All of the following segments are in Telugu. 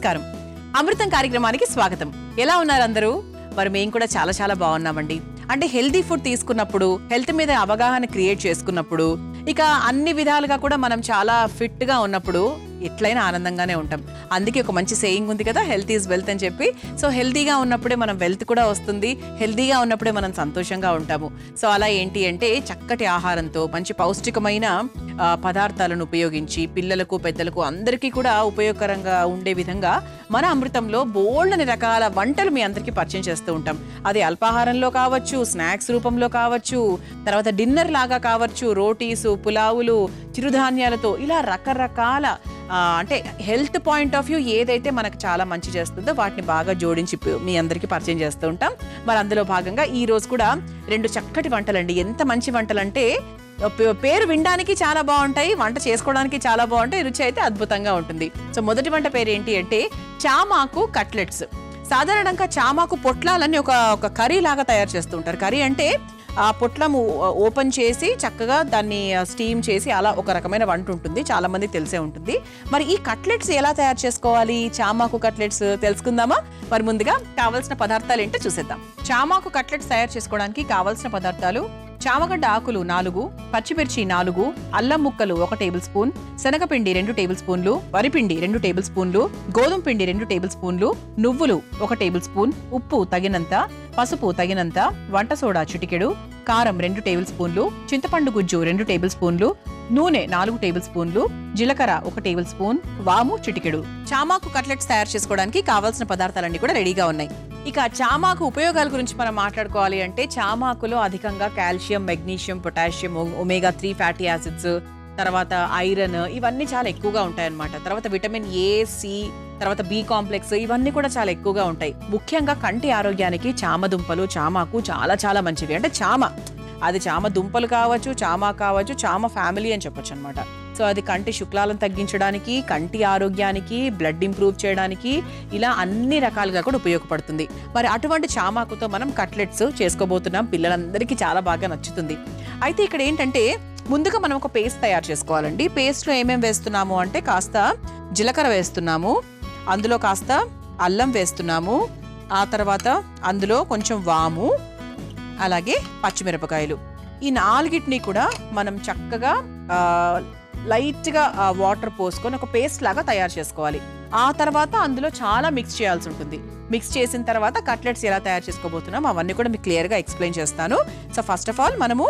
నమస్కారం. అమృతం కార్యక్రమానికి స్వాగతం. ఎలా ఉన్నారు అందరూ? మరి మేము కూడా చాలా చాలా బాగున్నామండి. అంటే హెల్దీ ఫుడ్ తీసుకున్నప్పుడు, హెల్త్ మీద అవగాహన క్రియేట్ చేసుకున్నప్పుడు, ఇక అన్ని విధాలుగా కూడా మనం చాలా ఫిట్ గా ఉన్నప్పుడు ఎట్లయినా ఆనందంగానే ఉంటాం. అందుకే ఒక మంచి సేయింగ్ ఉంది కదా, హెల్త్ ఈజ్ వెల్త్ అని చెప్పి. సో హెల్దీగా ఉన్నప్పుడే మనం వెల్త్ కూడా వస్తుంది, హెల్దీగా ఉన్నప్పుడే మనం సంతోషంగా ఉంటాము. సో అలా ఏంటి అంటే చక్కటి ఆహారంతో మంచి పౌష్టికమైన పదార్థాలను ఉపయోగించి పిల్లలకు పెద్దలకు అందరికీ కూడా ఉపయోగకరంగా ఉండే విధంగా మన అమృతంలో బోల్డని రకాల వంటలు మీ అందరికీ పరిచయం చేస్తూ ఉంటాం. అది అల్పాహారంలో కావచ్చు, స్నాక్స్ రూపంలో కావచ్చు, తర్వాత డిన్నర్ లాగా కావచ్చు, రోటీసు, పులావులు, చిరుధాన్యాలతో ఇలా రకరకాల అంటే హెల్త్ పాయింట్ ఆఫ్ వ్యూ ఏదైతే మనకు చాలా మంచి చేస్తుందో వాటిని బాగా జోడించి మీ అందరికీ పరిచయం చేస్తూ ఉంటాం. మరి అందులో భాగంగా ఈ రోజు కూడా 2 చక్కటి వంటలండి. ఎంత మంచి వంటలు అంటే పేరు వినడానికి చాలా బాగుంటాయి, వంట చేసుకోవడానికి చాలా బాగుంటాయి, రుచి అయితే అద్భుతంగా ఉంటుంది. సో మొదటి వంట పేరు ఏంటి అంటే చామాకు కట్లెట్స్. సాధారణంగా చామాకు పొట్లాలని ఒక కర్రీ లాగా తయారు చేస్తూ ఉంటారు. కర్రీ అంటే ఆ పొట్లము ఓపెన్ చేసి చక్కగా దాన్ని స్టీమ్ చేసి అలా ఒక రకమైన వంట ఉంటుంది, చాలా మంది తెలిసే ఉంటుంది. మరి ఈ కట్లెట్స్ ఎలా తయారు చేసుకోవాలి, చామాకు కట్లెట్స్ తెలుసుకుందామా? మరి ముందుగా కావాల్సిన పదార్థాలు ఏంటో చూసేద్దాం. చామాకు కట్లెట్స్ తయారు చేసుకోవడానికి కావాల్సిన పదార్థాలు: చామగడ్డ ఆకులు 4, పచ్చిమిర్చి 4, అల్లం ముక్కలు 1 టేబుల్ స్పూన్, శనగపిండి 2 టేబుల్ స్పూన్లు, వరిపిండి 2 టేబుల్ స్పూన్లు, గోధుమ పిండి 2 టేబుల్ స్పూన్లు, నువ్వులు 1 టేబుల్ స్పూన్, ఉప్పు తగినంత, పసుపు తగినంత, వంట సోడా చిటికెడు, కారం 2 టేబుల్ స్పూన్లు, చింతపండు గుజ్జు 2 టేబుల్ స్పూన్లు, నూనె 4 టేబుల్ స్పూన్లు, జీలకర్ర 1 టేబుల్ స్పూన్, వాము చిటికెడు. చామాకు కట్లెట్స్ తయారు చేసుకోవడానికి కావాల్సిన పదార్థాలన్నీ కూడా రెడీగా ఉన్నాయి. ఇక చామాకు ఉపయోగాల గురించి మనం మాట్లాడుకోవాలి అంటే చామాకులో అధికంగా calcium, magnesium, potassium, omega 3 fatty acids, తర్వాత ఐరన్ ఇవన్నీ చాలా ఎక్కువగా ఉంటాయన్నమాట. తర్వాత విటమిన్ ఏ, సి, తర్వాత బి కాంప్లెక్స్ ఇవన్నీ కూడా చాలా ఎక్కువగా ఉంటాయి. ముఖ్యంగా కంటి ఆరోగ్యానికి చామదుంపలు, చామాకు చాలా చాలా మంచివి. అంటే అది చామ దుంపలు కావచ్చు, చామ కావచ్చు, చామ ఫ్యామిలీ అని చెప్పొచ్చు అనమాట. సో అది కంటి శుక్లాలను తగ్గించడానికి, కంటి ఆరోగ్యానికి, బ్లడ్ ఇంప్రూవ్ చేయడానికి ఇలా అన్ని రకాలుగా కూడా ఉపయోగపడుతుంది. మరి అటువంటి చామాకుతో మనం కట్లెట్స్ చేసుకోబోతున్నాం. పిల్లలందరికీ చాలా బాగా నచ్చుతుంది. అయితే ఇక్కడ ఏంటంటే ముందుగా మనం ఒక పేస్ట్ తయారు చేసుకోవాలండి. పేస్ట్లో ఏమేమి వేస్తున్నాము అంటే కాస్త జీలకర్ర వేస్తున్నాము, అందులో కాస్త అల్లం వేస్తున్నాము, ఆ తర్వాత అందులో కొంచెం వాము, అలాగే పచ్చిమిరపకాయలు. ఈ 4టిని కూడా మనం చక్కగా లైట్గా వాటర్ పోసుకొని ఒక పేస్ట్ లాగా తయారు చేసుకోవాలి. ఆ తర్వాత అందులో చాలా మిక్స్ చేయాల్సి ఉంటుంది. మిక్స్ చేసిన తర్వాత కట్లెట్స్ ఎలా తయారు చేసుకోబోతున్నాం అవన్నీ కూడా మీకు క్లియర్గా ఎక్స్ప్లెయిన్ చేస్తాను. సో ఫస్ట్ ఆఫ్ ఆల్ మనము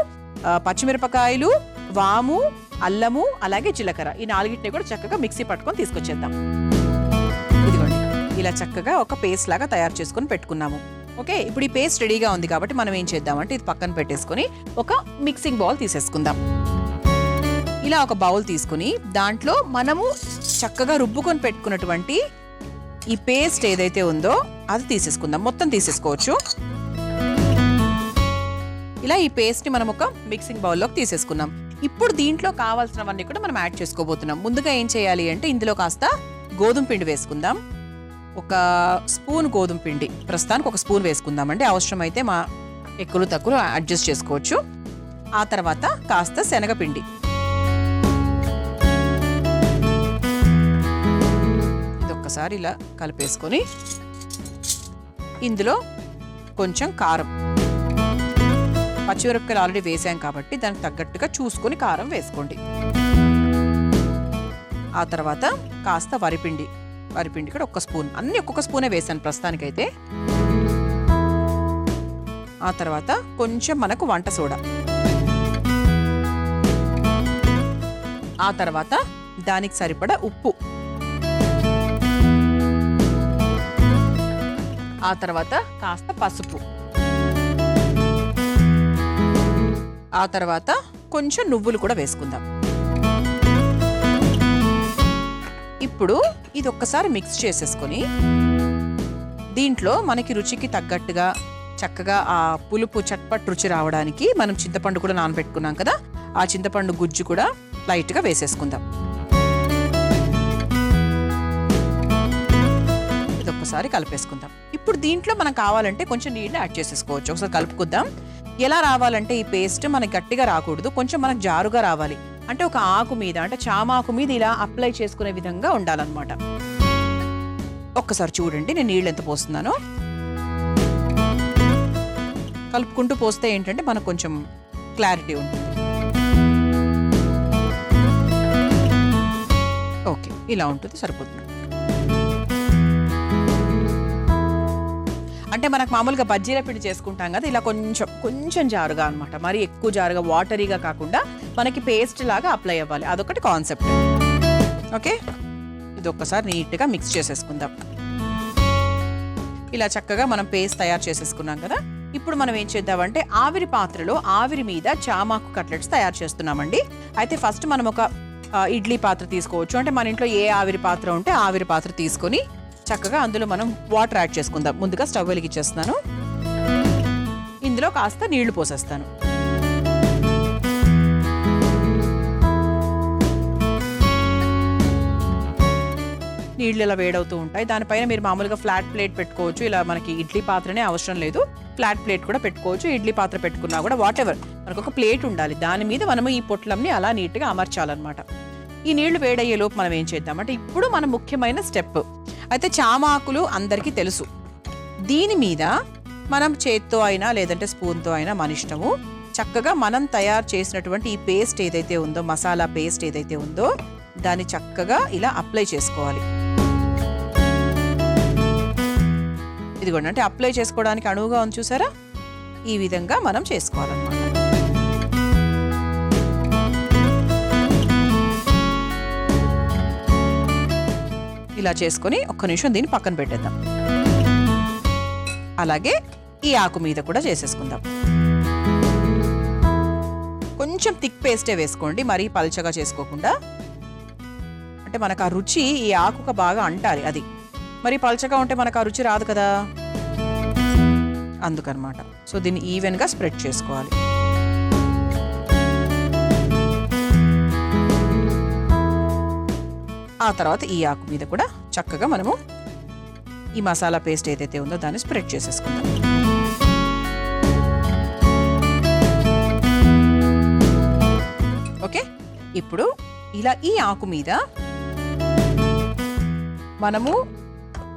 పచ్చిమిరపకాయలు, వాము, అల్లము, అలాగే జీలకర్ర ఈ 4టిని కూడా చక్కగా మిక్సీ పట్టుకొని తీసుకొచ్చేద్దాం. ఇదిగోండి, ఇలా చక్కగా ఒక పేస్ట్ లాగా తయారు చేసుకొని పెట్టుకున్నాము. ఓకే, ఇప్పుడు ఈ పేస్ట్ రెడీగా ఉంది కాబట్టి మనం ఏం చేద్దామంటే ఇది పక్కన పెట్టేసుకొని ఒక మిక్సింగ్ బౌల్ తీసేసుకుందాం. ఇలా ఒక బౌల్ తీసుకుని దాంట్లో మనము చక్కగా రుబ్బుకొని పెట్టుకున్నటువంటి ఈ పేస్ట్ ఏదైతే ఉందో అది తీసేసుకుందాం. మొత్తం తీసేసుకోవచ్చు. ఇలా ఈ పేస్ట్ని మనం ఒక మిక్సింగ్ బౌల్లోకి తీసేసుకున్నాం. ఇప్పుడు దీంట్లో కావాల్సినవన్నీ కూడా మనం యాడ్ చేసుకోబోతున్నాం. ముందుగా ఏం చేయాలి అంటే ఇందులో కాస్త గోధుమ పిండి వేసుకుందాం. 1 స్పూన్ గోధుమ పిండి, ప్రస్తుతానికి 1 స్పూన్ వేసుకుందామండి. అవసరమైతే మా ఎక్కువ తక్కువ అడ్జస్ట్ చేసుకోవచ్చు. ఆ తర్వాత కాస్త శనగపిండి, ఇది ఒక్కసారి ఇలా కలిపేసుకొని ఇందులో కొంచెం కారం, పచ్చిమిరపకాయలు ఆల్రెడీ వేసాం కాబట్టి దానికి తగ్గట్టుగా చూసుకొని కారం వేసుకోండి. ఆ తర్వాత కాస్త వరిపిండి కూడా 1 స్పూన్, అన్ని ఒక్కొక్క స్పూనే వేసాను ప్రస్తుతానికైతే. ఆ తర్వాత కొంచెం మనకు వంట సోడా, ఆ తర్వాత దానికి సరిపడా ఉప్పు, ఆ తర్వాత కాస్త పసుపు, ఆ తర్వాత కొంచెం నువ్వులు కూడా వేసుకుందాం. ఇప్పుడు ఇది ఒక్కసారి మిక్స్ చేసేసుకొని దీంట్లో మనకి రుచికి తగ్గట్టుగా చక్కగా ఆ పులుపు చట్పట్ రుచి రావడానికి మనం చింతపండు కూడా నానబెట్టుకున్నాం కదా, ఆ చింతపండు గుజ్జు కూడా లైట్గా వేసేసుకుందాం. ఇది ఒక్కసారి కలిపేసుకుందాం. ఇప్పుడు దీంట్లో మనం కావాలంటే కొంచెం నీళ్ళు యాడ్ చేసేసుకోవచ్చు. ఒకసారి కలుపుకుందాం. ఎలా రావాలంటే ఈ పేస్ట్ మనకి గట్టిగా రాకూడదు, కొంచెం మనకు జారుగా రావాలి. అంటే ఒక ఆకు మీద, అంటే చామాకు మీద ఇలా అప్లై చేసుకునే విధంగా ఉండాలన్నమాట. ఒక్కసారి చూడండి నేను నీళ్ళు ఎంత పోస్తున్నానో. కలుపుకుంటూ పోస్తే ఏంటంటే మనకు కొంచెం క్లారిటీ ఉంటుంది. ఓకే, ఇలా ఉంటుంది, సరిపోతుంది. అంటే మనకు మామూలుగా బజ్జీల పిండి చేసుకుంటాం కదా, ఇలా కొంచెం కొంచెం జారుగా అనమాట, మరి ఎక్కువ జారుగా వాటరీగా కాకుండా మనకి పేస్ట్ లాగా అప్లై అవ్వాలి, అదొకటి కాన్సెప్ట్. ఓకే, ఇది ఒక్కసారి నీట్గా మిక్స్ చేసేసుకుందాం. ఇలా చక్కగా మనం పేస్ట్ తయారు చేసేసుకున్నాం కదా. ఇప్పుడు మనం ఏం చేద్దామంటే ఆవిరి పాత్రలో ఆవిరి మీద చామాకు కట్లెట్స్ తయారు చేస్తున్నామండి. అయితే ఫస్ట్ మనం ఒక ఇడ్లీ పాత్ర తీసుకోవచ్చు, అంటే మన ఇంట్లో ఏ ఆవిరి పాత్ర ఉంటే ఆవిరి పాత్ర తీసుకొని చక్కగా అందులో మనం వాటర్ యాడ్ చేసుకుందాం. ముందుగా స్టవ్ వెలిగించేస్తున్నాను, ఇందులో కాస్త నీళ్లు పోసేస్తాను. నీళ్ళు ఇలా వేడవుతూ ఉంటాయి. దానిపైన మీరు మామూలుగా ఫ్లాట్ ప్లేట్ పెట్టుకోవచ్చు, ఇలా మనకి ఇడ్లీ పాత్రనే అవసరం లేదు, ఫ్లాట్ ప్లేట్ కూడా పెట్టుకోవచ్చు. ఇడ్లీ పాత్ర పెట్టుకున్నా కూడా వాట్ ఎవర్, మనకు ఒక ప్లేట్ ఉండాలి, దాని మీద మనము ఈ పొట్లంని అలా నీట్గా అమర్చాలన్నమాట. ఈ నీళ్లు వేడయ్యే లోపు మనం ఏం చేద్దామంటే ఇప్పుడు మన ముఖ్యమైన స్టెప్. అయితే చామాకులు అందరికీ తెలుసు, దీని మీద మనం చేత్తో అయినా లేదంటే స్పూన్తో అయినా మన ఇష్టము చక్కగా మనం తయారు చేసినటువంటి ఈ పేస్ట్ ఏదైతే ఉందో, మసాలా పేస్ట్ ఏదైతే ఉందో దాన్ని చక్కగా ఇలా అప్లై చేసుకోవాలి. ఇదిగోండి, అంటే అప్లై చేసుకోవడానికి అనువుగా ఉంది చూసారా, ఈ విధంగా మనం చేసుకోవాలన్నమాట. ఇలా చేసుకొని ఒక్క నిమిషం దీన్ని పక్కన పెట్టేద్దాం. అలాగే ఈ ఆకు మీద కూడా చేసేసుకుందాం. కొంచెం థిక్ పేస్టే వేసుకోండి, మరీ పల్చగా చేసుకోకుండా. అంటే మనకు ఆ రుచి ఈ ఆకుక బాగా అంటాలి, అది మరి పల్చగా ఉంటే మనకు ఆ రుచి రాదు కదా, అందుకనమాట. సో దీన్ని ఈవెన్గా స్ప్రెడ్ చేసుకోవాలి. ఆ తర్వాత ఈ ఆకు మీద కూడా చక్కగా మనము ఈ మసాలా పేస్ట్ ఏదైతే ఉందో దాన్ని స్ప్రెడ్ చేసేసుకుందాం. ఓకే, ఇప్పుడు ఇలా ఈ ఆకు మీద మనము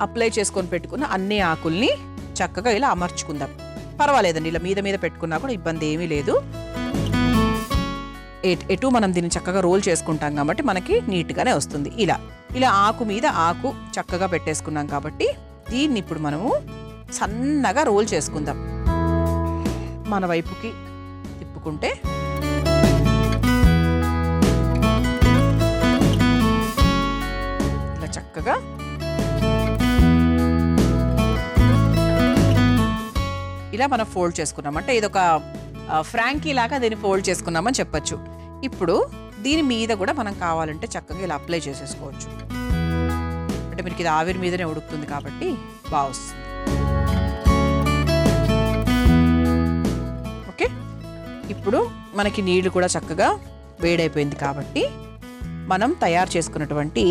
అప్లై చేసుకొని పెట్టుకున్న అన్ని ఆకుల్ని చక్కగా ఇలా అమర్చుకుందాం. పర్వాలేదండి, ఇలా మీద మీద పెట్టుకున్నా కూడా ఇబ్బంది ఏమీ లేదు. ఎటు మనం దీన్ని చక్కగా రోల్ చేసుకుంటాం కాబట్టి మనకి నీట్గానే వస్తుంది. ఇలా ఇలా ఆకు మీద ఆకు చక్కగా పెట్టేసుకున్నాం కాబట్టి దీన్ని ఇప్పుడు మనము సన్నగా రోల్ చేసుకుందాం. మన వైపుకి తిప్పుకుంటే ఇలా చక్కగా ఇలా మనం ఫోల్డ్ చేసుకున్నాం. అంటే ఇదొక ఫ్రాంకీ లాగా దీన్ని ఫోల్డ్ చేసుకున్నామని చెప్పచ్చు. ఇప్పుడు దీని మీద కూడా మనం కావాలంటే చక్కగా ఇలా అప్లై చేసేసుకోవచ్చు. అంటే మనకి ఇది ఆవిరి మీదనే ఉడుకుతుంది కాబట్టి బాగా వస్తుంది. ఓకే, ఇప్పుడు మనకి నీళ్లు కూడా చక్కగా వేడైపోయింది కాబట్టి మనం తయారు చేసుకున్నటువంటి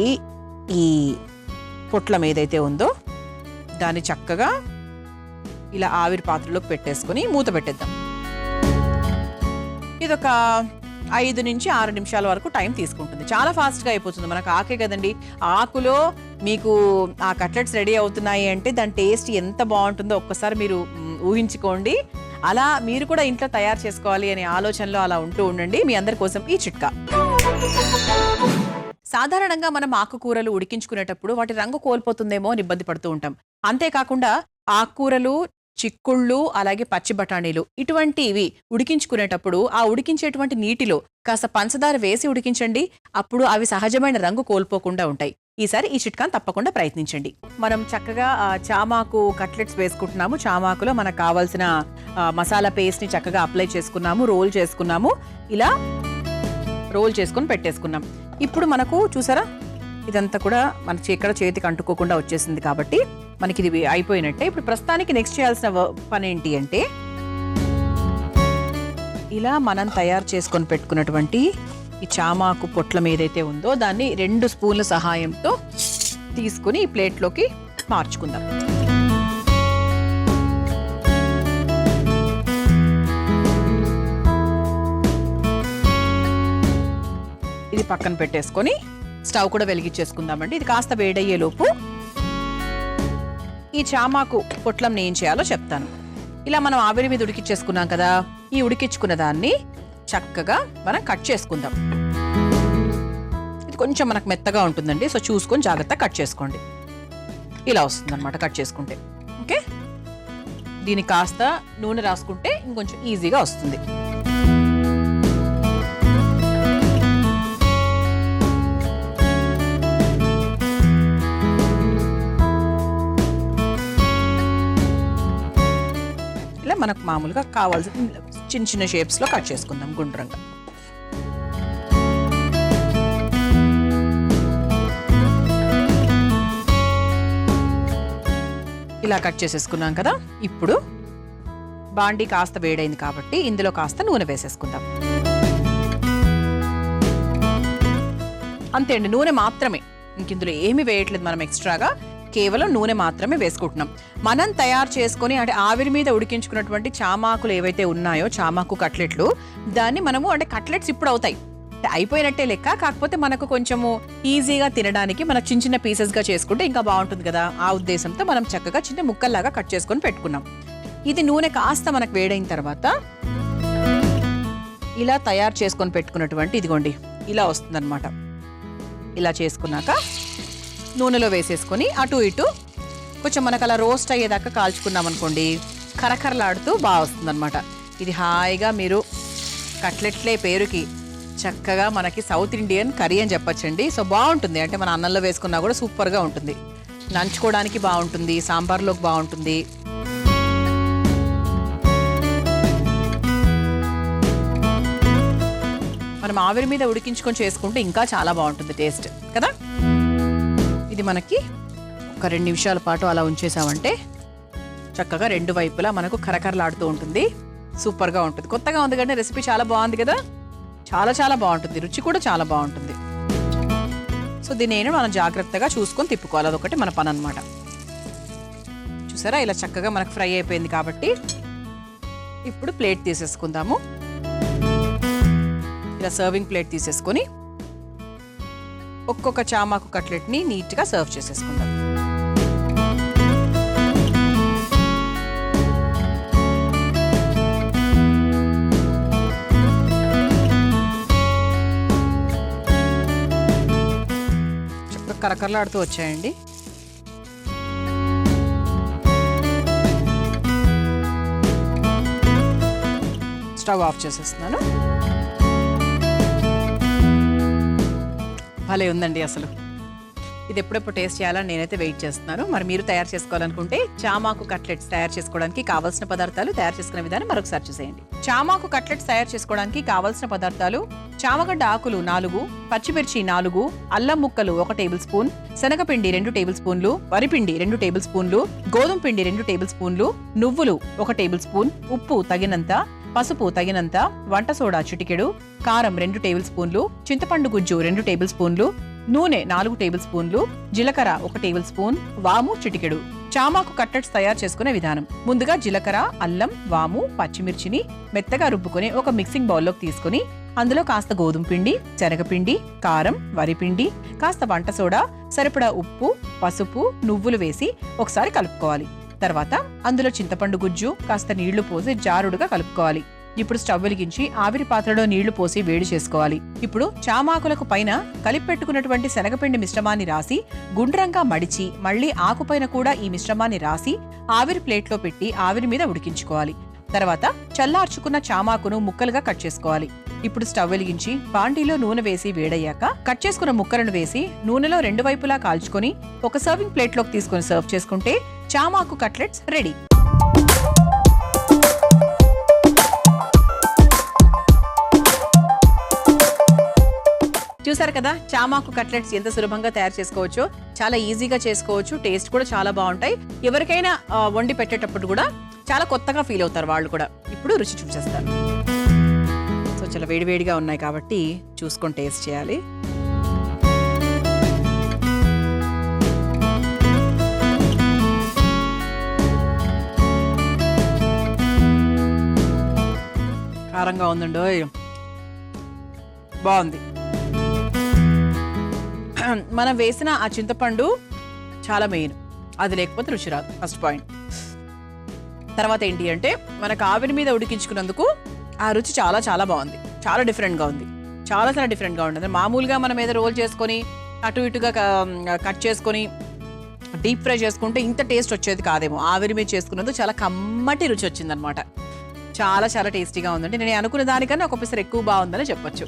ఈ పొట్లం ఏదైతే ఉందో దాన్ని చక్కగా ఇలా ఆవిరి పాత్రలోకి పెట్టేసుకొని మూత పెట్టేద్దాం. ఇదొక 5 నుంచి 6 నిమిషాల వరకు టైం తీసుకుంటుంది. చాలా ఫాస్ట్గా అయిపోతుంది. మనకు ఆకే కదండి, ఆకులో మీకు ఆ కట్లెట్స్ రెడీ అవుతున్నాయి అంటే దాని టేస్ట్ ఎంత బాగుంటుందో ఒక్కసారి మీరు ఊహించుకోండి. అలా మీరు కూడా ఇంట్లో తయారు చేసుకోవాలి అనే ఆలోచనలో అలా ఉంటూ ఉండండి. మీ అందరి కోసం ఈ చిట్కా. సాధారణంగా మనం ఆకుకూరలు ఉడికించుకునేటప్పుడు వాటి రంగు కోల్పోతుందేమో అని ఇబ్బంది పడుతూ ఉంటాం. అంతేకాకుండా ఆకుకూరలు, చిక్కుళ్ళు, అలాగే పచ్చి బఠానీలు ఇటువంటివి ఉడికించుకునేటప్పుడు ఆ ఉడికించేటువంటి నీటిలో కాస్త పంచదార వేసి ఉడికించండి. అప్పుడు అవి సహజమైన రంగు కోల్పోకుండా ఉంటాయి. ఈసారి ఈ చిట్కాను తప్పకుండా ప్రయత్నించండి. మనం చక్కగా చామాకు కట్లెట్స్ వేసుకుంటున్నాము. చామాకులో మనకు కావాల్సిన మసాలా పేస్ట్ని చక్కగా అప్లై చేసుకున్నాము, రోల్ చేసుకున్నాము. ఇలా రోల్ చేసుకుని పెట్టేసుకున్నాం. ఇప్పుడు మనకు చూసారా ఇదంతా కూడా మనకి ఎక్కడ చేతికి అంటుకోకుండా వచ్చేసింది కాబట్టి మనకి ఇది అయిపోయినట్టే. ఇప్పుడు ప్రస్తుతానికి నెక్స్ట్ చేయాల్సిన పని ఏంటి అంటే ఇలా మనం తయారు చేసుకొని పెట్టుకున్నటువంటి ఈ చామాకు పొట్లం ఏదైతే ఉందో దాన్ని 2 స్పూన్ల సహాయంతో తీసుకుని ఈ ప్లేట్లోకి మార్చుకుందాం. ఇది పక్కన పెట్టేసుకొని స్టవ్ కూడా వెలిగించేసుకుందామండి. ఇది కాస్త వేడయ్యేలోపు ఈ చామాకు పొట్లంని ఏం చేయాలో చెప్తాను. ఇలా మనం ఆవిరి మీద ఉడికిచ్చేసుకున్నాం కదా, ఈ ఉడికించుకున్న దాన్ని చక్కగా మనం కట్ చేసుకుందాం. ఇది కొంచెం మనకు మెత్తగా ఉంటుందండి, సో చూసుకొని జాగ్రత్తగా కట్ చేసుకోండి. ఇలా వస్తుంది అనమాట కట్ చేసుకుంటే. ఓకే, దీనికి కాస్త నూనె రాసుకుంటే ఇంకొంచెం ఈజీగా వస్తుంది. ఇలా మనకు మామూలుగా కావాల్సిన చిన్న చిన్న షేప్స్లో కట్ చేసుకుందాం గుండ్రంగా. ఇలా కట్ చేసేసుకున్నాం కదా. ఇప్పుడు బాండీ కాస్త వేడైంది కాబట్టి ఇందులో కాస్త నూనె వేసేసుకుందాం. అంతే అండి, నూనె మాత్రమే, ఇంక ఇందులో ఏమి వేయట్లేదు మనం ఎక్స్ట్రాగా, కేవలం నూనె మాత్రమే వేసుకుంటున్నాం. మనం తయారు చేసుకొని అంటే ఆవిరి మీద ఉడికించుకున్నటువంటి చామాకులు ఏవైతే ఉన్నాయో, చామాకు కట్లెట్లు, దాన్ని మనము అంటే కట్లెట్స్ ఇప్పుడు అవుతాయి, అయిపోయినట్టే లెక్క. కాకపోతే మనకు కొంచెము ఈజీగా తినడానికి మనం చిన్న చిన్న పీసెస్గా చేసుకుంటే ఇంకా బాగుంటుంది కదా, ఆ ఉద్దేశంతో మనం చక్కగా చిన్న ముక్కల్లాగా కట్ చేసుకొని పెట్టుకున్నాం. ఇది నూనె కాస్త మనకు వేడైన తర్వాత ఇలా తయారు చేసుకొని పెట్టుకున్నటువంటి ఇదిగోండి ఇలా వస్తుందన్నమాట. ఇలా చేసుకున్నాక నూనెలో వేసేసుకొని అటు ఇటు కొంచెం మనకు అలా రోస్ట్ అయ్యేదాకా కాల్చుకున్నాం అనుకోండి, కరకరలాడుతూ బాగా వస్తుందన్నమాట. ఇది హాయిగా మీరు కట్లెట్లే పేరుకి చక్కగా మనకి సౌత్ ఇండియన్ కర్రీ అని చెప్పొచ్చండి. సో బాగుంటుంది, అంటే మన అన్నంలో వేసుకున్నా కూడా సూపర్గా ఉంటుంది, నంచుకోవడానికి బాగుంటుంది, సాంబార్లోకి బాగుంటుంది. మనం ఆవిరి మీద ఉడికించుకొని చేసుకుంటే ఇంకా చాలా బాగుంటుంది టేస్ట్ కదా. ఇది మనకి ఒక 2 నిమిషాల పాటు అలా ఉంచేసామంటే చక్కగా రెండు వైపులా మనకు కరకరలాడుతూ ఉంటుంది, సూపర్గా ఉంటుంది. కొత్తగా ఉంది కానీ రెసిపీ చాలా బాగుంది కదా, చాలా చాలా బాగుంటుంది, రుచి కూడా చాలా బాగుంటుంది. సో దీన్ని మనం జాగ్రత్తగా చూసుకొని తిప్పుకోవాలి, అదొకటి మన పని అనమాట. చూసారా ఇలా చక్కగా మనకు ఫ్రై అయిపోయింది కాబట్టి ఇప్పుడు ప్లేట్ తీసేసుకుందాము. ఇలా సర్వింగ్ ప్లేట్ తీసేసుకొని ఒక్కొక్క చామాకు కట్లెట్ని నీట్గా సర్వ్ చేసేసుకుందాం. చక్కగా కరకరలాడుతూ వచ్చాయండి. స్టవ్ ఆఫ్ చేసేస్తున్నాను. భలే ఉందండి అసలు. ఇది ఎప్పుడెప్పుడు టేస్ట్ చేయాలని నేనైతే వెయిట్ చేస్తున్నాను. మరి మీరు తయారు చేసుకోవాలనుకుంటే చామాకు కట్లెట్స్ తయారు చేసుకోవడానికి కావాల్సిన పదార్థాలు, తయారు చేసుకునే విధానం మరొకసారి చూసేయండి. చామాకు కట్లెట్స్ తయారు చేసుకోవడానికి కావాల్సిన పదార్థాలు: చామగడ్డ ఆకులు 4, పచ్చిమిర్చి 4, అల్లం ముక్కలు 1 టేబుల్ స్పూన్, శనగపిండి 2 టేబుల్ స్పూన్లు, వరిపిండి 2 టేబుల్ స్పూన్లు, గోధుమ పిండి 2 టేబుల్ స్పూన్లు, నువ్వులు 1 టేబుల్ స్పూన్, ఉప్పు తగినంత, పసుపు తగినంత, వంట సోడా చిటికెడు, కారం 2 టేబుల్ స్పూన్లు, చింతపండు గుజ్జు 2 టేబుల్ స్పూన్లు, నూనె 4 టేబుల్ స్పూన్లు, జీలకర్ర 1 టేబుల్ స్పూన్, వాము చిటికెడు. చామాకు కట్లెట్స్ తయారు చేసుకునే విధానం: ముందుగా జీలకర్ర, అల్లం, వాము, పచ్చిమిర్చిని మెత్తగా రుబ్బుకొని ఒక మిక్సింగ్ బౌల్లోకి తీసుకుని అందులో కాస్త గోధుమ పిండి, శనగపిండి, కారం, వరిపిండి, కాస్త వంట సోడా, సరిపడా ఉప్పు, పసుపు, నువ్వులు వేసి ఒకసారి కలుపుకోవాలి. తర్వాత అందులో చింతపండు గుజ్జు, కాస్త నీళ్లు పోసి జారుడుగా కలుపుకోవాలి. ఇప్పుడు స్టవ్ వెలిగించి ఆవిరి పాత్రలో నీళ్లు పోసి వేడి చేసుకోవాలి. ఇప్పుడు చామాకులకు పైన కలిపి పెట్టుకున్నటువంటి శనగపిండి మిశ్రమాన్ని రాసి గుండ్రంగా మడిచి మళ్లీ ఆకుపైన కూడా ఈ మిశ్రమాన్ని రాసి ఆవిరి ప్లేట్లో పెట్టి ఆవిరి మీద ఉడికించుకోవాలి. తర్వాత చల్లార్చుకున్న చామాకును ముక్కలుగా కట్ చేసుకోవాలి. ఇప్పుడు స్టవ్ వెలిగించి బాండీలో నూనె వేసి వేడయ్యాక కట్ చేసుకున్న ముక్కలను వేసి నూనెలో 2 వైపులా కాల్చుకొని ఒక సర్వింగ్ ప్లేట్లోకి తీసుకొని సర్వ్ చేసుకుంటే చామాకు కట్లెట్స్ రెడీ. చూసారు కదా చామాకు కట్లెట్స్ ఎంత సులభంగా తయారు చేసుకోవచ్చో. చాలా ఈజీగా చేసుకోవచ్చు, టేస్ట్ కూడా చాలా బాగుంటాయి. ఎవరికైనా వండి పెట్టేటప్పుడు కూడా చాలా కొత్తగా ఫీల్ అవుతారు వాళ్ళు కూడా. ఇప్పుడు రుచి చూసేస్తారు. సో చాలా వేడివేడిగా ఉన్నాయి కాబట్టి చూసుకొని టేస్ట్ చేయాలి. కారంగా ఉందండో, బాగుంది. మనం వేసిన ఆ చింతపండు చాలా మెయిన్. అది లేకపోతే రుచి రాదు. First point. తర్వాత ఏంటి అంటే మనకు ఆవిరి మీద ఉడికించుకున్నందుకు ఆ రుచి చాలా చాలా బాగుంది. చాలా డిఫరెంట్గా ఉంది. చాలా చాలా డిఫరెంట్గా ఉంటుంది. మామూలుగా మనం ఏదో రోల్ చేసుకొని అటు ఇటుగా కట్ చేసుకొని డీప్ ఫ్రై చేసుకుంటే ఇంత టేస్ట్ వచ్చేది కాదేమో. ఆవిరి మీద చేసుకున్నందుకు చాలా కమ్మటి రుచి వచ్చిందనమాట. చాలా చాలా టేస్టీగా ఉందండి. నేను అనుకున్న దానికన్నా ఒక పిసర ఎక్కువ బాగుందని చెప్పొచ్చు.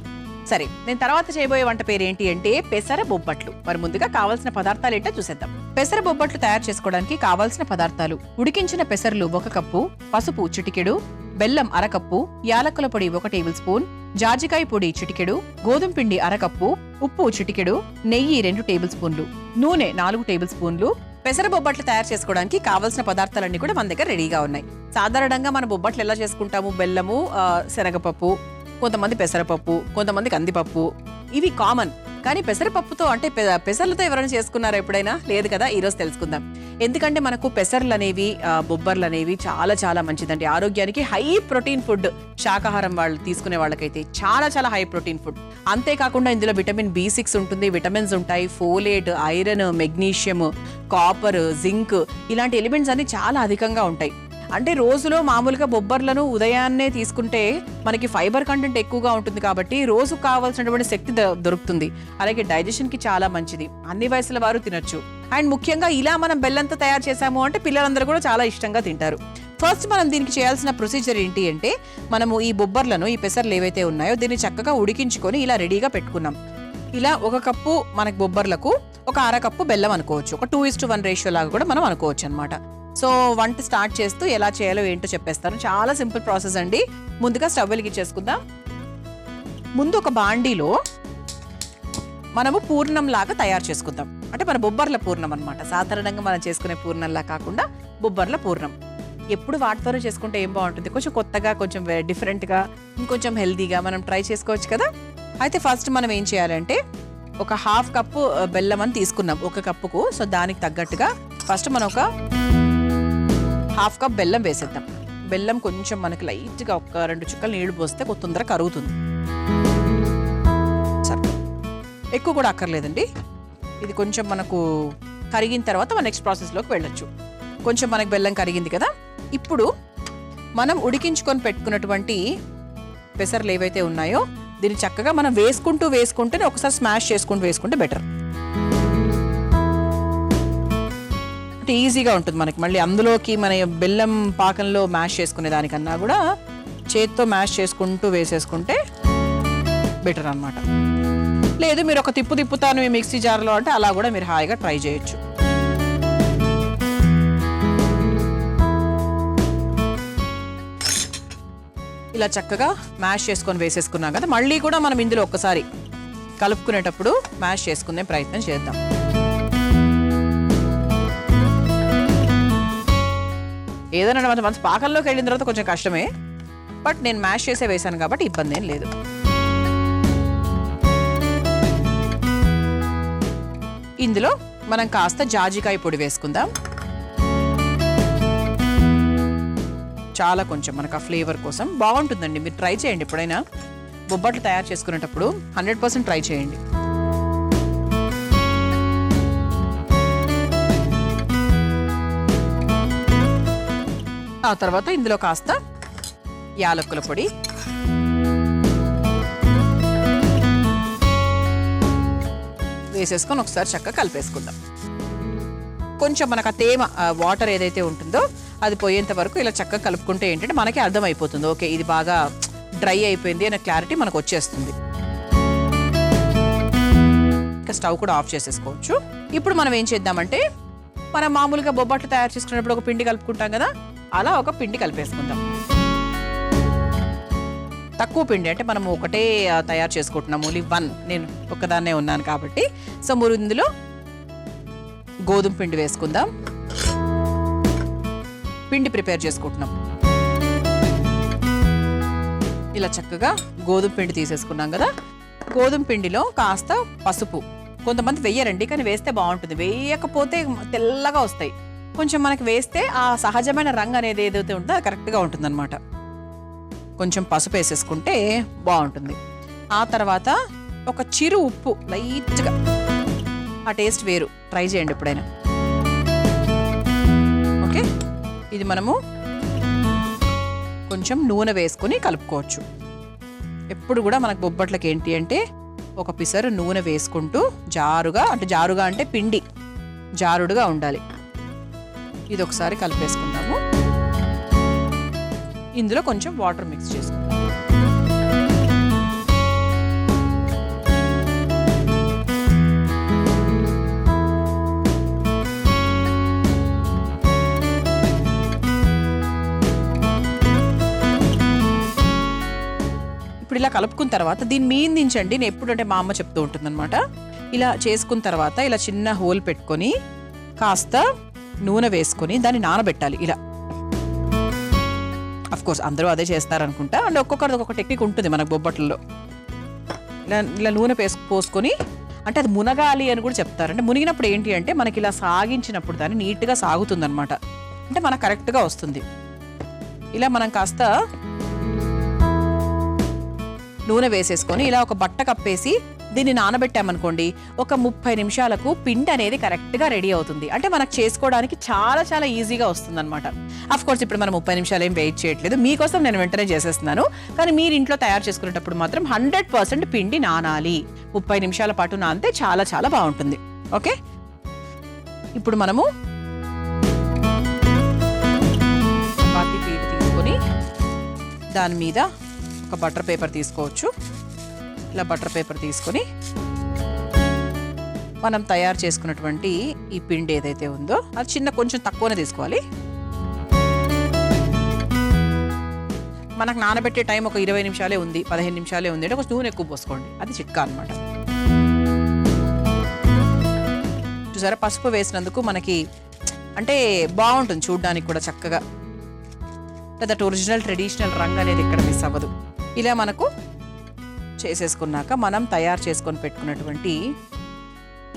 సరే, నేను తర్వాత చేయబోయే వంట పేరు ఏంటి అంటే పెసర బొబ్బట్లు. మరి ముందుగా కావాల్సిన పదార్థాలు ఏంటో చూసేద్దాం. పెసర బొబ్బట్లు తయారు చేసుకోవడానికి కావాల్సిన పదార్థాలు: ఉడికించిన పెసర్లు 1 కప్పు, పసుపు చిటికెడు, బెల్లం అరకప్పు, యాలకుల పొడి 1 టేబుల్ స్పూన్, జాజికాయ పొడి చిటికెడు, గోధుమ పిండి అరకప్పు, ఉప్పు చిటికెడు, నెయ్యి 2 టేబుల్ స్పూన్లు, నూనె 4 టేబుల్ స్పూన్లు. పెసర బొబ్బట్లు తయారు చేసుకోవడానికి కావాల్సిన పదార్థాలన్నీ కూడా మన దగ్గర రెడీగా ఉన్నాయి. సాధారణంగా మన బొబ్బట్లు ఎలా చేసుకుంటాము? బెల్లము, శనగపప్పు, కొంతమంది పెసరపప్పు, కొంతమంది కందిపప్పు, ఇవి కామన్. కానీ పెసరపప్పుతో అంటే పెసర్లతో ఎవరైనా చేసుకున్నారా ఎప్పుడైనా? లేదు కదా. ఈరోజు తెలుసుకుందాం. ఎందుకంటే మనకు పెసర్లు అనేవి, బొబ్బర్లు అనేవి చాలా చాలా మంచిదండి ఆరోగ్యానికి. High protein food. శాకాహారం వాళ్ళు తీసుకునే వాళ్ళకైతే చాలా చాలా హై ప్రోటీన్ ఫుడ్. అంతేకాకుండా ఇందులో విటమిన్ B6 ఉంటుంది, విటమిన్స్ ఉంటాయి, folate, iron, magnesium, copper, zinc, ఇలాంటి ఎలిమెంట్స్ అన్ని చాలా అధికంగా ఉంటాయి. అంటే రోజులో మామూలుగా బొబ్బర్లను ఉదయాన్నే తీసుకుంటే మనకి ఫైబర్ కంటెంట్ ఎక్కువగా ఉంటుంది కాబట్టి రోజు కావాల్సినటువంటి శక్తి దొరుకుతుంది. అలాగే డైజెషన్కి చాలా మంచిది. అన్ని వయసుల వారు తినొచ్చు. అండ్ ముఖ్యంగా ఇలా మనం బెల్లంతో తయారు చేసాము అంటే పిల్లలందరూ కూడా చాలా ఇష్టంగా తింటారు. ఫస్ట్ మనం దీనికి చేయాల్సిన ప్రొసీజర్ ఏంటి అంటే మనము ఈ బొబ్బర్లను, ఈ పెసర్లు ఏవైతే ఉన్నాయో దీన్ని చక్కగా ఉడికించుకొని ఇలా రెడీగా పెట్టుకున్నాం. ఇలా 1 కప్పు మనకి బొబ్బర్లకు ఒక అరకప్పు బెల్లం అనుకోవచ్చు. ఒక 2:1 రేషియో లాగా కూడా మనం అనుకోవచ్చు అనమాట. సో వంట స్టార్ట్ చేస్తూ ఎలా చేయాలో ఏంటో చెప్పేస్తాను. చాలా సింపుల్ ప్రాసెస్ అండి. ముందుగా స్టవ్ వెలిగించేసుకుందాం. ముందు ఒక బాండీలో మనము పూర్ణం లాగా తయారు చేసుకుందాం. అంటే మన బొబ్బర్ల పూర్ణం అనమాట. సాధారణంగా మనం చేసుకునే పూర్ణంలా కాకుండా బొబ్బర్ల పూర్ణం. ఎప్పుడు వాటితోనే చేసుకుంటే ఏం బాగుంటుంది? కొంచెం కొత్తగా, కొంచెం డిఫరెంట్గా, ఇంకొంచెం హెల్దీగా మనం ట్రై చేసుకోవచ్చు కదా. అయితే ఫస్ట్ మనం ఏం చేయాలంటే ఒక 1/2 కప్పు బెల్లం అని తీసుకున్నాం 1 కప్పుకు. సో దానికి తగ్గట్టుగా ఫస్ట్ మనం ఒక 1/2 కప్ బెల్లం వేసేద్దాం. బెల్లం కొంచెం మనకి లైట్గా ఒక 2 చుక్కలు నీళ్లు పోస్తే తొందరగా కరుగుతుంది. సరే, ఎక్కువ కూడా అక్కర్లేదండి. ఇది కొంచెం మనకు కరిగిన తర్వాత మన నెక్స్ట్ ప్రాసెస్లోకి వెళ్ళొచ్చు. కొంచెం మనకు బెల్లం కరిగింది కదా. ఇప్పుడు మనం ఉడికించుకొని పెట్టుకున్నటువంటి పెసర్లు ఏవైతే ఉన్నాయో దీన్ని చక్కగా మనం వేసుకుంటూనే ఒకసారి స్మాష్ చేసుకుంటూ వేసుకుంటే బెటర్. ఈజీగా ఉంటుంది మనకి. మళ్ళీ అందులోకి మన బెల్లం పాకంలో మ్యాష్ చేసుకునే దానికన్నా కూడా చేత్తో మ్యాష్ చేసుకుంటూ వేసేసుకుంటే బెటర్ అన్నమాట. లేదు మీరు ఒక తిప్పుతాను మీ మిక్సీ జార్లో అంటే అలా కూడా మీరు హాయిగా ట్రై చేయొచ్చు. ఇలా చక్కగా మ్యాష్ చేసుకొని వేసేసుకున్నాం కదా. మళ్ళీ కూడా మనం ఇందులో ఒక్కసారి కలుపుకునేటప్పుడు మ్యాష్ చేసుకునే ప్రయత్నం చేద్దాం. ఏదైనా మన పాకంలోకి వెళ్ళిన తర్వాత కొంచెం కష్టమే. బట్ నేను మ్యాష్ చేసే వేసాను కాబట్టి ఇబ్బంది ఏం లేదు. ఇందులో మనం కాస్త జాజికాయ పొడి వేసుకుందాం. చాలా కొంచెం మనకు ఆ ఫ్లేవర్ కోసం బాగుంటుందండి. మీరు ట్రై చేయండి ఎప్పుడైనా బొబ్బట్లు తయారు చేసుకునేటప్పుడు 100% ట్రై చేయండి. ఆ తర్వాత ఇందులో కాస్త యాలకుల పొడి, వేసేసుకొని ఒకసారి చక్కగా కలిపేసుకుందాం. కొంచెం మనకు ఆ తేమ, వాటర్ ఏదైతే ఉంటుందో అది పోయేంత వరకు ఇలా చక్కగా కలుపుకుంటే ఏంటంటే మనకి అర్థమైపోతుంది ఓకే ఇది బాగా డ్రై అయిపోయింది అనే క్లారిటీ మనకు వచ్చేస్తుంది. ఇంకా స్టవ్ కూడా ఆఫ్ చేసేసుకోవచ్చు. ఇప్పుడు మనం ఏం చేద్దామంటే మనం మామూలుగా బొబ్బట్లు తయారు చేసుకున్నప్పుడు ఒక పిండి కలుపుకుంటాం కదా, అలా ఒక పిండి కలిపేసుకుందాం. తక్కువ పిండి అంటే మనం ఒకటే తయారు చేసుకుంటున్నాము, ఓన్లీ 1, నేను ఒక్కదాన్నే ఉన్నాను కాబట్టి. సో మీరు ఇందులో గోధుమ పిండి వేసుకుందాం. పిండి ప్రిపేర్ చేసుకుంటున్నాం. ఇలా చక్కగా గోధుమ పిండి తీసేసుకున్నాం కదా. గోధుమ పిండిలో కాస్త పసుపు, కొంతమంది వెయ్యరండి కానీ వేస్తే బాగుంటుంది, వేయకపోతే తెల్లగా వస్తాయి. కొంచెం మనకి వేస్తే ఆ సహజమైన రంగు అనేది ఏదైతే ఉంటుందో అది కరెక్ట్గా ఉంటుందన్నమాట. కొంచెం పసుపు వేసేసుకుంటే బాగుంటుంది. ఆ తర్వాత ఒక చిరు ఉప్పు లైట్గా, ఆ టేస్ట్ వేరు, ట్రై చేయండి ఎప్పుడైనా. ఇది మనము కొంచెం నూనె వేసుకొని కలుపుకోవచ్చు. ఎప్పుడు కూడా మనకు బొబ్బట్లకి ఏంటి అంటే ఒక పిసరు నూనె వేసుకుంటూ జారుగా అంటే పిండి జారుడుగా ఉండాలి. ఇది ఒకసారి కలిపేసుకుందాము. ఇందులో కొంచెం వాటర్ మిక్స్ చేసుకుందాం. ఇప్పుడు ఇలా కలుపుకున్న తర్వాత దీన్ని మీందించండి. నేను ఎప్పుడంటే మా అమ్మ చెప్తూ ఉంటుందన్నమాట. ఇలా చేసుకున్న తర్వాత ఇలా చిన్న హోల్ పెట్టుకొని కాస్త నూనె వేసుకొని దాన్ని నానబెట్టాలి. ఇలా అఫ్ కోర్స్ అందరూ అదే చేస్తారనుకుంటా. అంటే ఒక్కొక్కరిది ఒక్కొక్క టెక్నిక్ ఉంటుంది మనకు బొబ్బట్లలో. ఇలా నూనె పోసుకొని అంటే అది మునగాలి అని కూడా చెప్తారు. అంటే మునిగినప్పుడు ఏంటి అంటే మనకి ఇలా సాగించినప్పుడు దాన్ని నీట్గా సాగుతుందన్నమాట. అంటే మనకు కరెక్ట్గా వస్తుంది. ఇలా మనం కాస్త నూనె వేసేసుకొని ఇలా ఒక బట్ట కప్పేసి దీన్ని నానబెట్టామనుకోండి, ఒక 30 నిమిషాలకు పిండి అనేది కరెక్ట్గా రెడీ అవుతుంది. అంటే మనకు చేసుకోవడానికి చాలా చాలా ఈజీగా వస్తుంది అనమాట. అఫ్ కోర్స్ ఇప్పుడు మనం 30 నిమిషాలు ఏం వెయిట్ చేయట్లేదు, మీకోసం నేను వెంటనే చేసేస్తున్నాను. కానీ మీరు ఇంట్లో తయారు చేసుకునేటప్పుడు మాత్రం 100% పిండి నానాలి. 30 నిమిషాల పాటు నానితే చాలా చాలా బాగుంటుంది. ఓకే, ఇప్పుడు మనము చపాతీ పీట తీసుకొని దాని మీద ఒక బటర్ పేపర్ తీసుకోవచ్చు. ఇలా బటర్ పేపర్ తీసుకొని మనం తయారు చేసుకున్నటువంటి ఈ పిండి ఏదైతే ఉందో అది కొంచెం తక్కువనే తీసుకోవాలి. మనకు నానబెట్టే టైం ఒక 20 నిమిషాలే ఉంది, 15 నిమిషాలే ఉంది అంటే ఒక నూనె ఎక్కువ పోసుకోండి. అది చిట్కా అనమాట. చూసారా, పసుపు వేసినందుకు మనకి అంటే బాగుంటుంది చూడడానికి కూడా చక్కగా. దట్ ఒరిజినల్ ట్రెడిషనల్ రంగు అనేది ఇక్కడ మిస్ అవ్వదు. ఇలా మనకు చేసేసుకున్నాక మనం తయారు చేసుకొని పెట్టుకున్నటువంటి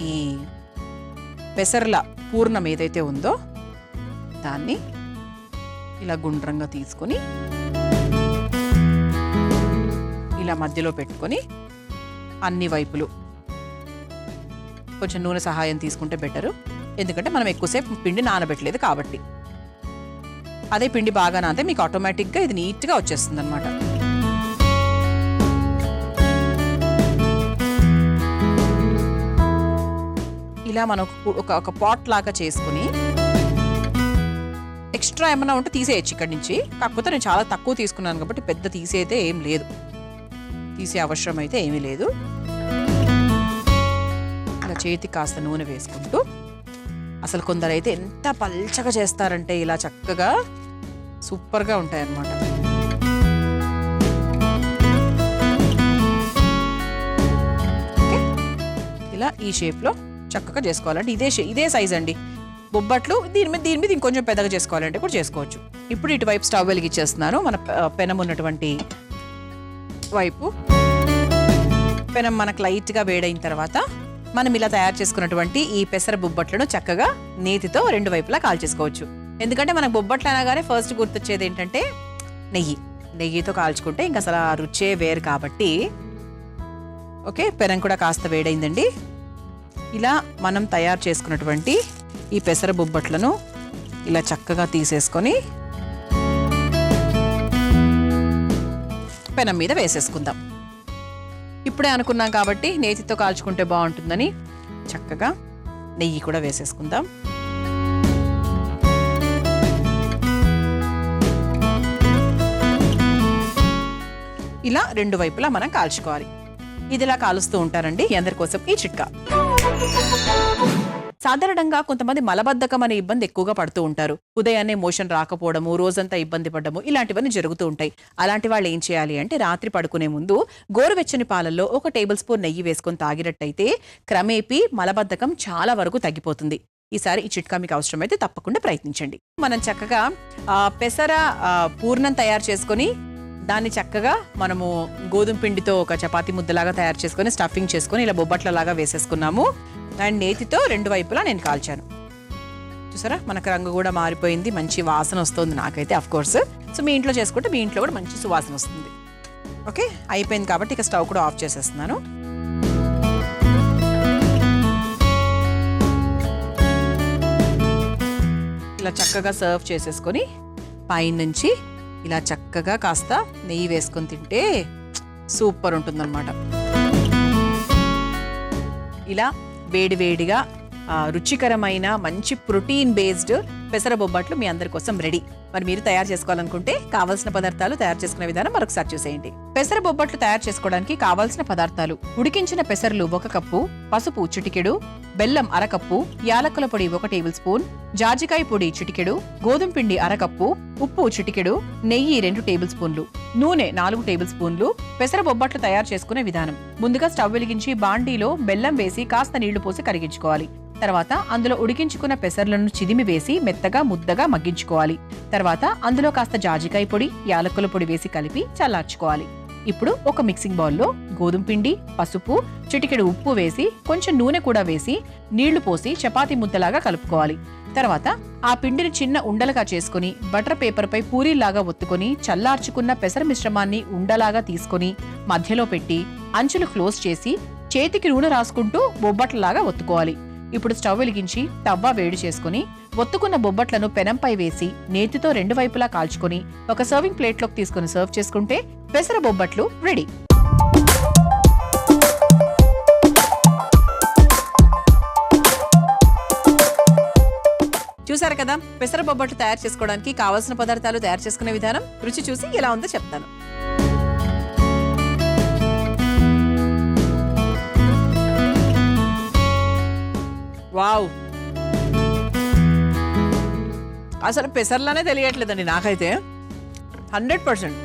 ఈ పెసర్ల పూర్ణం ఏదైతే ఉందో దాన్ని ఇలా గుండ్రంగా తీసుకొని ఇలా మధ్యలో పెట్టుకొని అన్ని వైపులు కొంచెం నూనె సహాయం తీసుకుంటే బెటరు. ఎందుకంటే మనం ఎక్కువసేపు పిండి నానబెట్టలేదు కాబట్టి. అదే పిండి బాగా నానితే మీకు ఆటోమేటిక్గా ఇది నీట్గా వచ్చేస్తుంది అనమాట. ఇలా మనం ఒక పాట్ లాగా చేసుకుని ఎక్స్ట్రా ఏమన్నా ఉంటే తీసేయచ్చు ఇక్కడి నుంచి. కాకపోతే నేను చాలా తక్కువ తీసుకున్నాను కాబట్టి పెద్ద తీసేయితే ఏం లేదు, తీసే అవసరం అయితే ఏమీ లేదు. ఇలా చేతికి కాస్త నూనె వేసుకుంటూ, అసలు కొందరైతే ఎంత పల్చగా చేస్తారంటే ఇలా చక్కగా సూపర్గా ఉంటాయి అన్నమాట. ఇలా ఈ షేప్లో చక్కగా చేసుకోవాలంటే ఇదే సైజ్ అండి బొబ్బట్లు. దీని మీద ఇంకొంచెం పెద్దగా చేసుకోవాలంటే కూడా చేసుకోవచ్చు. ఇప్పుడు ఇటువైపు స్టవ్ వెలిగించేస్తున్నాను. మన పెనం ఉన్నటువంటి వైపు పెనం మనకు లైట్గా వేడైన తర్వాత మనం ఇలా తయారు చేసుకున్నటువంటి ఈ పెసర బొబ్బట్లను చక్కగా నేతితో 2 వైపులా కాల్చేసుకోవచ్చు. ఎందుకంటే మనకు బొబ్బట్లు అనగానే ఫస్ట్ గుర్తొచ్చేది ఏంటంటే నెయ్యితో కాల్చుకుంటే ఇంకా అసలు ఆ రుచే వేరు కాబట్టి. ఓకే, పెనం కూడా కాస్త వేడైందండి. ఇలా మనం తయారు చేసుకున్నటువంటి ఈ పెసర బొబ్బట్లను ఇలా చక్కగా తీసేసుకొని పెనం మీద వేసేసుకుందాం. ఇప్పుడే అనుకున్నాం కాబట్టి నేతితో కాల్చుకుంటే బాగుంటుందని చక్కగా నెయ్యి కూడా వేసేసుకుందాం. ఇలా 2 వైపులా మనం కాల్చుకోవాలి. ఇదిలా కాలుస్తూ ఉంటారండి. అందరి కోసం ఈ చిట్కా. సాధారణంగా కొంతమంది మలబద్ధకం అనే ఇబ్బంది ఎక్కువగా పడుతూ ఉంటారు. ఉదయాన్నే మోషన్ రాకపోవడము, రోజంతా ఇబ్బంది పడడము ఇలాంటివన్నీ జరుగుతూ ఉంటాయి. అలాంటి వాళ్ళు ఏం చేయాలి అంటే రాత్రి పడుకునే ముందు గోరువెచ్చని పాలల్లో 1 టేబుల్ స్పూన్ నెయ్యి వేసుకొని తాగినట్టయితే క్రమేపీ మలబద్ధకం చాలా వరకు తగ్గిపోతుంది. ఈసారి ఈ చిట్కా మీకు అవసరమైతే తప్పకుండా ప్రయత్నించండి. మనం చక్కగా పెసర పూర్ణం తయారు చేసుకొని దాన్ని చక్కగా మనము గోధుమ పిండితో ఒక చపాతీ ముద్దలాగా తయారు చేసుకొని స్టఫింగ్ చేసుకొని ఇలా బొబ్బట్లలాగా వేసేసుకున్నాము. అండ్ నేతితో 2 వైపులా నేను కాల్చాను. చూసారా, మనకు రంగు కూడా మారిపోయింది, మంచి వాసన వస్తుంది నాకైతే. అఫ్ కోర్స్ సో మీ ఇంట్లో చేసుకుంటే మీ ఇంట్లో కూడా మంచి సువాసన వస్తుంది. ఓకే, అయిపోయింది కాబట్టి ఇక స్టవ్ కూడా ఆఫ్ చేసేస్తున్నాను. ఇలా చక్కగా సర్వ్ చేసేసుకొని పైనుంచి ఇలా చక్కగా కాస్త నెయ్యి వేసుకొని తింటే సూపర్ ఉంటుందన్నమాట. ఇలా వేడివేడిగా రుచికరమైన మంచి ప్రోటీన్ బేస్డ్ పెసర బొబ్బట్లు మీ అందరి కోసం రెడీ. మరి మీరు తయారు చేసుకోవాలనుకుంటే కావాల్సిన పదార్థాలు తయారు చేసుకునే విధానం మరొకసారి చూసేయండి. పెసర బొబ్బట్లు తయారు చేసుకోవడానికి కావాల్సిన పదార్థాలు: ఉడికించిన పెసర్లు 1 కప్పు, పసుపు చిటికెడు, బెల్లం 1/2 కప్పు, యాలకుల పొడి 1 టేబుల్ స్పూన్, జాజికాయ పొడి చిటికెడు, గోధుమ పిండి 1/2 కప్పు, ఉప్పు చిటికెడు, నెయ్యి 2 టేబుల్ స్పూన్లు, నూనె 4 టేబుల్ స్పూన్లు. పెసర బొబ్బట్లు తయారు చేసుకునే విధానం: ముందుగా స్టవ్ వెలిగించి బాండీలో బెల్లం వేసి కాస్త నీళ్లు పోసి కరిగించుకోవాలి. తర్వాత అందులో ఉడికించుకున్న పెసర్లను చిదిమి వేసి మెత్తగా ముద్దగా మగ్గించుకోవాలి. తర్వాత అందులో కాస్త జాజికాయ పొడి, యాలకుల పొడి వేసి కలిపి చల్లార్చుకోవాలి. ఇప్పుడు ఒక మిక్సింగ్ బౌల్లో గోధుమ పిండి, పసుపు, చిటికెడు ఉప్పు వేసి కొంచెం నూనె కూడా వేసి నీళ్లు పోసి చపాతీ ముద్దలాగా కలుపుకోవాలి. తర్వాత ఆ పిండిని చిన్న ఉండలుగా చేసుకుని బటర్ పేపర్ పై పూరీలాగా ఒత్తుకొని చల్లార్చుకున్న పెసర మిశ్రమాన్ని ఉండలాగా తీసుకుని మధ్యలో పెట్టి అంచులు క్లోజ్ చేసి చేతికి నూనె రాసుకుంటూ బొబ్బట్లలాగా ఒత్తుకోవాలి. ఇప్పుడు స్టవ్ వెలిగించి తవ్వ వేడి చేసుకుని ఒత్తుకున్న బొబ్బట్లను పెనంపై వేసి నేతితో 2 వైపులా కాల్చుకొని ఒక సర్వింగ్ ప్లేట్లోకి తీసుకుని సర్వ్ చేసుకుంటే పెసర బొబ్బట్లు రెడీ. చూసారు కదా, పెసర బొబ్బట్లు తయారు చేసుకోవడానికి కావాల్సిన పదార్థాలు, తయారు చేసుకునే విధానం, రుచి చూసి ఎలా ఉందో చెప్తాను. వావ్, అసలు పెసర్లానే తెలియట్లేదండి నాకైతే. 100%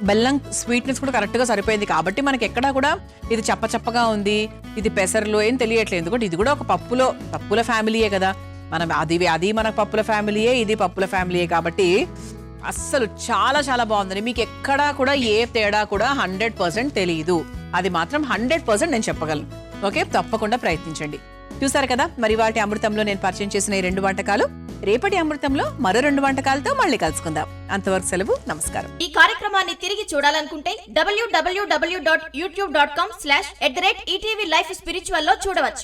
బెల్లం స్వీట్నెస్ కూడా కరెక్ట్గా సరిపోయింది కాబట్టి మనకి ఎక్కడా కూడా ఇది చప్పచప్పగా ఉంది, ఇది పెసర్లో ఏం తెలియట్లేదు. ఎందుకంటే ఇది కూడా ఒక పప్పుల ఫ్యామిలీయే కదా, మనం అది మన పప్పుల ఫ్యామిలీయే, ఇది పప్పుల ఫ్యామిలీయే కాబట్టి అస్సలు చాలా చాలా బాగుందండి. మీకు ఎక్కడా కూడా ఏ తేడా కూడా 100% తెలియదు, అది మాత్రం 100% నేను చెప్పగలను. ఓకే, తప్పకుండా ప్రయత్నించండి. చూసారు కదా, మరి వాటి అమృతంలో నేను పరిచయం చేసిన ఈ 2 వంటకాలు. రేపటి అమృతంలో మరో 2 వంటకాలతో మళ్ళీ కలుసుకుందాం. అంతవరకు సెలవు, నమస్కారం. ఈ కార్యక్రమాన్ని తిరిగి చూడాలనుకుంటే www.youtube.com/ETV Life Spiritual లో చూడవచ్చు.